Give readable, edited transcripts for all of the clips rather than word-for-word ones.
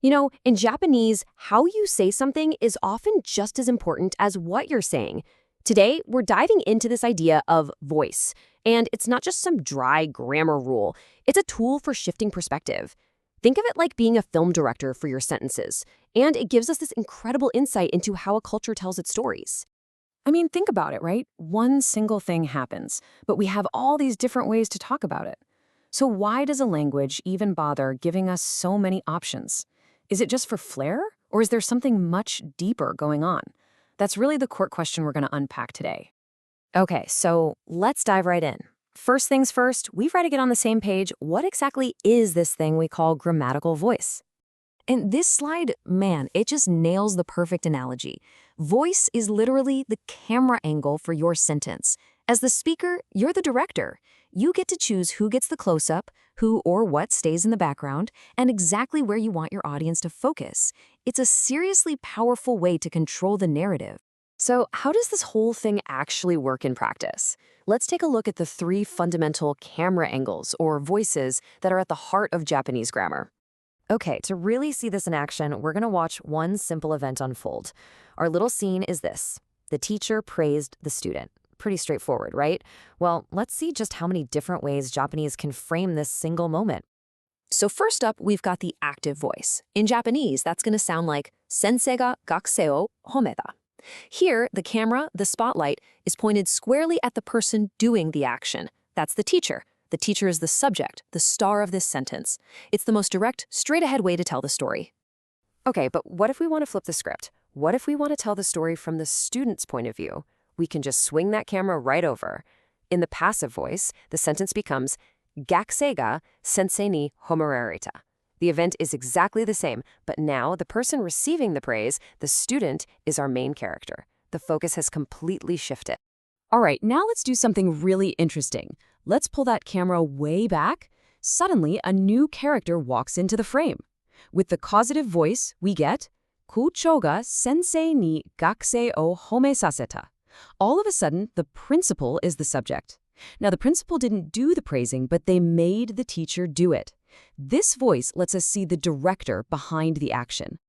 In Japanese, how you say something is often just as important as what you're saying. Today, we're diving into this idea of voice. And it's not just some dry grammar rule. It's a tool for shifting perspective. Think of it like being a film director for your sentences. And it gives us this incredible insight into how a culture tells its stories. I mean, think about it, right? One single thing happens, but we have all these different ways to talk about it. So why does a language even bother giving us so many options? Is it just for flair, or is there something much deeper going on? That's really the core question we're going to unpack today. Okay, so let's dive right in. First things first, we've got to get on the same page. What exactly is this thing we call grammatical voice? And this slide, man, it just nails the perfect analogy. Voice is literally the camera angle for your sentence. As the speaker, you're the director. You get to choose who gets the close-up, who or what stays in the background, and exactly where you want your audience to focus. It's a seriously powerful way to control the narrative. So how does this whole thing actually work in practice? Let's take a look at the 3 fundamental camera angles, or voices, that are at the heart of Japanese grammar. Okay, to really see this in action, we're going to watch one simple event unfold. Our little scene is this. The teacher praised the student. Pretty straightforward, right? Well, let's see just how many different ways Japanese can frame this single moment. So first up, we've got the active voice. In Japanese, that's going to sound like sensei ga gakusei o hometa. Here, the camera, the spotlight, is pointed squarely at the person doing the action. That's the teacher. The teacher is the subject, the star of this sentence. It's the most direct, straight-ahead way to tell the story. Okay, but what if we want to flip the script? What if we want to tell the story from the student's point of view? We can just swing that camera right over. In the passive voice, the sentence becomes gakusei ga sensei ni homerareta. The event is exactly the same, but now the person receiving the praise, the student, is our main character. The focus has completely shifted. All right, now let's do something really interesting. Let's pull that camera way back. Suddenly, a new character walks into the frame. With the causative voice, we get Kouchou ga sensei ni gakusei o homesaseta. All of a sudden, the principal is the subject. Now, the principal didn't do the praising, but they made the teacher do it. This voice lets us see the director behind the action.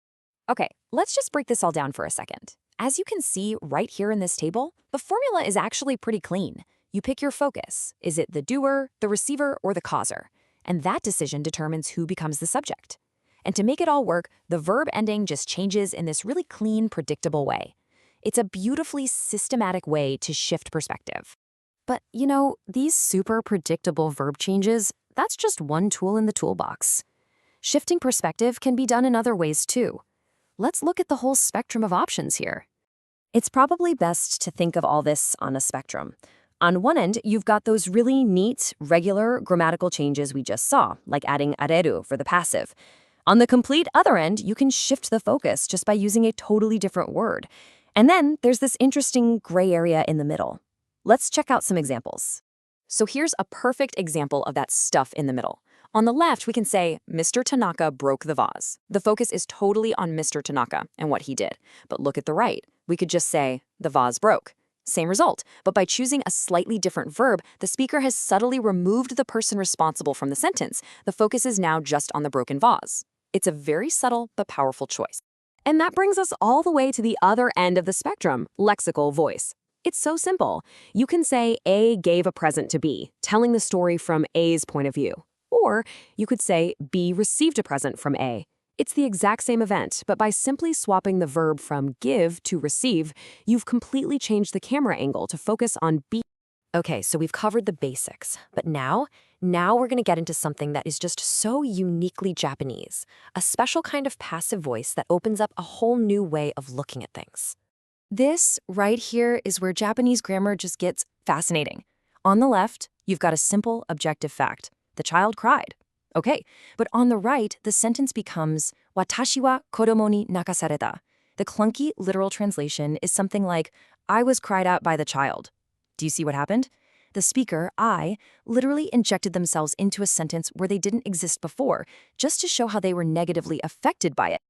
Okay, let's just break this all down for a second. As you can see right here in this table, the formula is actually pretty clean. You pick your focus. Is it the doer, the receiver, or the causer? And that decision determines who becomes the subject. And to make it all work, the verb ending just changes in this really clean, predictable way. It's a beautifully systematic way to shift perspective. But, these super predictable verb changes, that's just one tool in the toolbox. Shifting perspective can be done in other ways too. Let's look at the whole spectrum of options here. It's probably best to think of all this on a spectrum. On one end, you've got those really neat, regular grammatical changes we just saw, like adding areru for the passive. On the complete other end, you can shift the focus just by using a totally different word. And then there's this interesting gray area in the middle. Let's check out some examples. So here's a perfect example of that stuff in the middle. On the left, we can say, Mr. Tanaka broke the vase. The focus is totally on Mr. Tanaka and what he did. But look at the right. We could just say, the vase broke. Same result, but by choosing a slightly different verb, the speaker has subtly removed the person responsible from the sentence. The focus is now just on the broken vase. It's a very subtle but powerful choice. And that brings us all the way to the other end of the spectrum, lexical voice. It's so simple. You can say A gave a present to B, telling the story from A's point of view. Or you could say B received a present from A. It's the exact same event, but by simply swapping the verb from give to receive, you've completely changed the camera angle to focus on B. Okay, so we've covered the basics, but now we're going to get into something that is just so uniquely Japanese, a special kind of passive voice that opens up a whole new way of looking at things. This right here is where Japanese grammar just gets fascinating. On the left, you've got a simple objective fact. The child cried. Okay, but on the right, the sentence becomes watashi wa kodomo ni nakasareta. The clunky literal translation is something like, I was cried out by the child. Do you see what happened? The speaker, I, literally injected themselves into a sentence where they didn't exist before, just to show how they were negatively affected by it.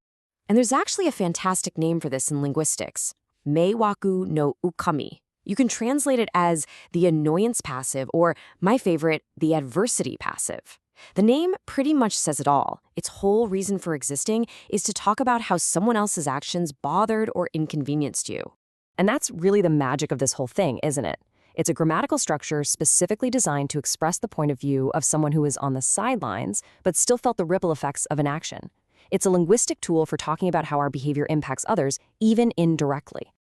And there's actually a fantastic name for this in linguistics. Meiwaku no ukami. You can translate it as the annoyance passive, or, my favorite, the adversity passive. The name pretty much says it all. Its whole reason for existing is to talk about how someone else's actions bothered or inconvenienced you. And that's really the magic of this whole thing, isn't it? It's a grammatical structure specifically designed to express the point of view of someone who is on the sidelines, but still felt the ripple effects of an action. It's a linguistic tool for talking about how our behavior impacts others, even indirectly.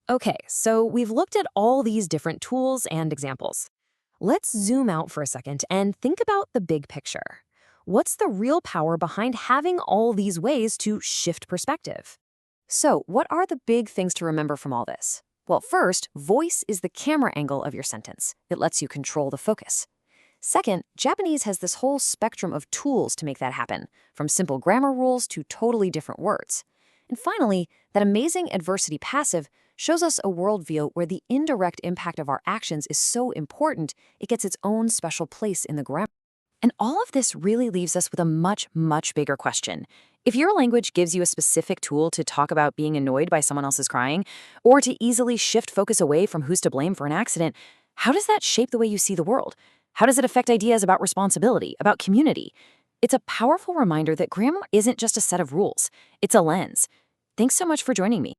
Okay, so we've looked at all these different tools and examples. Let's zoom out for a second and think about the big picture. What's the real power behind having all these ways to shift perspective? So, what are the big things to remember from all this? Well, first, voice is the camera angle of your sentence. It lets you control the focus. Second, Japanese has this whole spectrum of tools to make that happen, from simple grammar rules to totally different words. And finally, that amazing adversity passive shows us a worldview where the indirect impact of our actions is so important, it gets its own special place in the grammar. And all of this really leaves us with a much, much bigger question. If your language gives you a specific tool to talk about being annoyed by someone else's crying, or to easily shift focus away from who's to blame for an accident, how does that shape the way you see the world? How does it affect ideas about responsibility, about community? It's a powerful reminder that grammar isn't just a set of rules. It's a lens. Thanks so much for joining me.